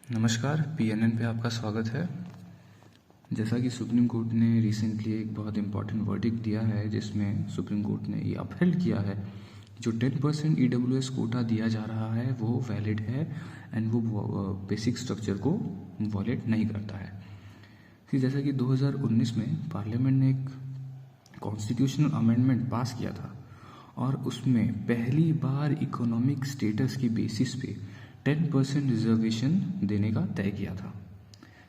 नमस्कार, पीएनएन पे आपका स्वागत है। जैसा कि सुप्रीम कोर्ट ने रिसेंटली एक बहुत इम्पॉर्टेंट वर्डिक्ट दिया है, जिसमें सुप्रीम कोर्ट ने ये अपहेल्ड किया है कि जो 10% ईडब्ल्यूएस कोटा दिया जा रहा है वो वैलिड है एंड वो बेसिक स्ट्रक्चर को वॉलेट नहीं करता है। फिर जैसा कि 2019 में पार्लियामेंट ने एक कॉन्स्टिट्यूशनल अमेंडमेंट पास किया था और उसमें पहली बार इकोनॉमिक स्टेटस की बेसिस पे 10% रिजर्वेशन देने का तय किया था।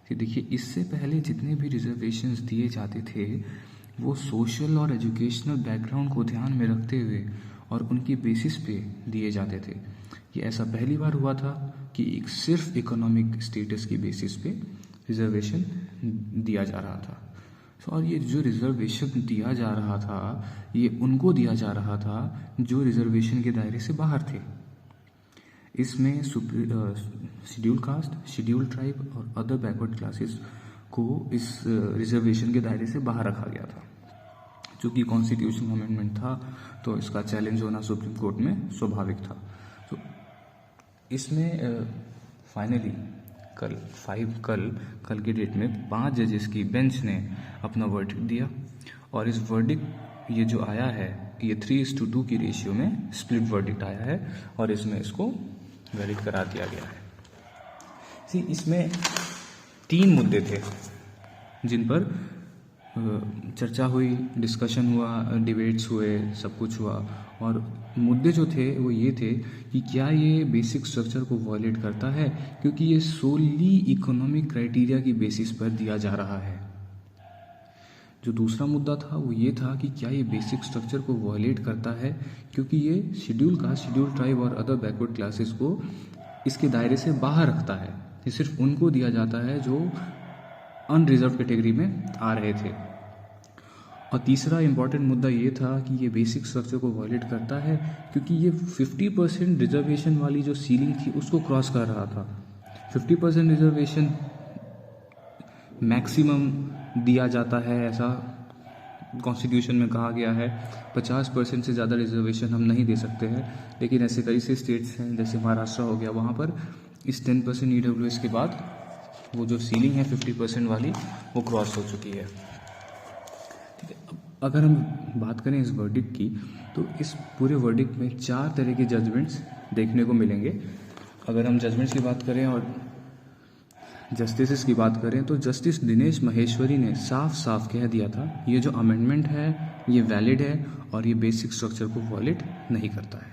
कि देखिए, इससे पहले जितने भी रिजर्वेशंस दिए जाते थे वो सोशल और एजुकेशनल बैकग्राउंड को ध्यान में रखते हुए और उनकी बेसिस पे दिए जाते थे। ये ऐसा पहली बार हुआ था कि एक सिर्फ इकोनॉमिक स्टेटस की बेसिस पे रिजर्वेशन दिया जा रहा था। और ये जो रिजर्वेशन दिया जा रहा था ये उनको दिया जा रहा था जो रिजर्वेशन के दायरे से बाहर थे। इसमें शेड्यूल कास्ट, शेड्यूल ट्राइब और अदर बैकवर्ड क्लासेस को इस रिजर्वेशन के दायरे से बाहर रखा गया था। चूँकि कॉन्स्टिट्यूशनल अमेंडमेंट था तो इसका चैलेंज होना सुप्रीम कोर्ट में स्वाभाविक था। तो इसमें फाइनली कल के डेट में 5 जजेस की बेंच ने अपना वर्डिक्ट दिया और इस वर्डिक्ट ये जो आया है ये 3:2 की रेशियो में स्प्लिट वर्डिक्ट आया है और इसमें इसको वैलिड करा दिया गया है। इसमें 3 मुद्दे थे जिन पर चर्चा हुई, डिस्कशन हुआ, डिबेट्स हुए, सब कुछ हुआ। और मुद्दे जो थे वो ये थे कि क्या ये बेसिक स्ट्रक्चर को वॉयलेट करता है, क्योंकि ये सोली इकोनॉमिक क्राइटेरिया की बेसिस पर दिया जा रहा है। जो दूसरा मुद्दा था वो ये था कि क्या ये बेसिक स्ट्रक्चर को वॉयलेट करता है क्योंकि ये शेड्यूल कास्ट, शेड्यूल ट्राइब और अदर बैकवर्ड क्लासेस को इसके दायरे से बाहर रखता है। ये सिर्फ उनको दिया जाता है जो अनरिजर्व कैटेगरी में आ रहे थे। और तीसरा इंपॉर्टेंट मुद्दा ये था कि ये बेसिक स्ट्रक्चर को वॉयलेट करता है क्योंकि ये 50% रिजर्वेशन वाली जो सीलिंग थी उसको क्रॉस कर रहा था। 50% रिजर्वेशन मैक्सिमम दिया जाता है, ऐसा कॉन्स्टिट्यूशन में कहा गया है। 50% से ज़्यादा रिजर्वेशन हम नहीं दे सकते हैं, लेकिन ऐसे कई से स्टेट्स हैं जैसे महाराष्ट्र हो गया, वहाँ पर इस 10% ईडब्ल्यूएस के बाद वो जो सीलिंग है 50% वाली वो क्रॉस हो चुकी है। ठीक है, अब अगर हम बात करें इस वर्डिक्ट की तो इस पूरे वर्डिक्ट में 4 तरह के जजमेंट्स देखने को मिलेंगे। अगर हम जजमेंट्स की बात करें और जस्टिस की बात करें तो जस्टिस दिनेश महेश्वरी ने साफ साफ कह दिया था ये जो अमेंडमेंट है ये वैलिड है और ये बेसिक स्ट्रक्चर को वॉयलेट नहीं करता है।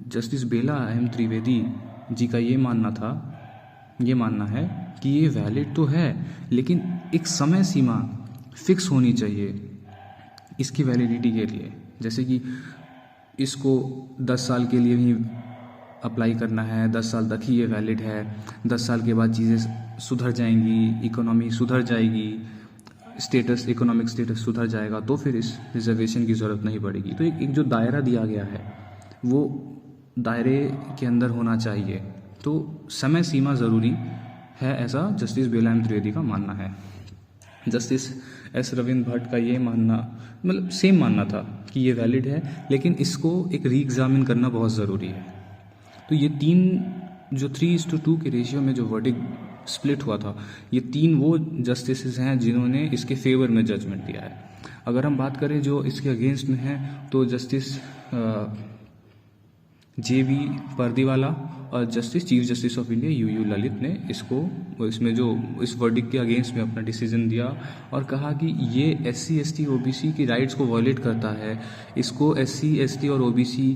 जस्टिस बेला एम त्रिवेदी जी का ये मानना है कि ये वैलिड तो है लेकिन एक समय सीमा फिक्स होनी चाहिए इसकी वैलिडिटी के लिए। जैसे कि इसको 10 साल के लिए ही अप्लाई करना है, 10 साल तक ही ये वैलिड है, 10 साल के बाद चीज़ें सुधर जाएंगी, इकोनॉमी सुधर जाएगी, इकोनॉमिक स्टेटस सुधर जाएगा तो फिर इस रिजर्वेशन की ज़रूरत नहीं पड़ेगी। तो एक जो दायरा दिया गया है वो दायरे के अंदर होना चाहिए, तो समय सीमा ज़रूरी है, ऐसा जस्टिस बेला एम त्रिवेदी का मानना है। जस्टिस एस रविंद्र भट्ट का ये मानना मतलब सेम मानना था कि ये वैलिड है लेकिन इसको एक री एग्जामिन करना बहुत ज़रूरी है। तो ये 3:2 के रेशियो में जो वर्डिक्ट स्प्लिट हुआ था ये 3 वो जस्टिसेस हैं जिन्होंने इसके फेवर में जजमेंट दिया है। अगर हम बात करें जो इसके अगेंस्ट में है तो जस्टिस JB पर्दीवाला और justice chief justice of India UU Lalit ने इसमें जो इस वर्डिक्ट के अगेंस्ट में अपना डिसीजन दिया और कहा कि ये SC ST OBC की राइट्स को वॉयलेट करता है, इसको SC ST और OBC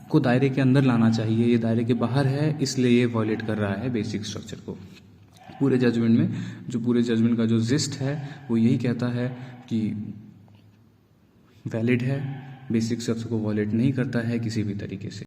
को दायरे के अंदर लाना चाहिए, ये दायरे के बाहर है इसलिए ये वॉयलेट कर रहा है बेसिक स्ट्रक्चर को। पूरे जजमेंट का जो जिस्ट है वो यही कहता है कि वैलिड है, बेसिक स्ट्रक्चर को वॉयलेट नहीं करता है किसी भी तरीके से।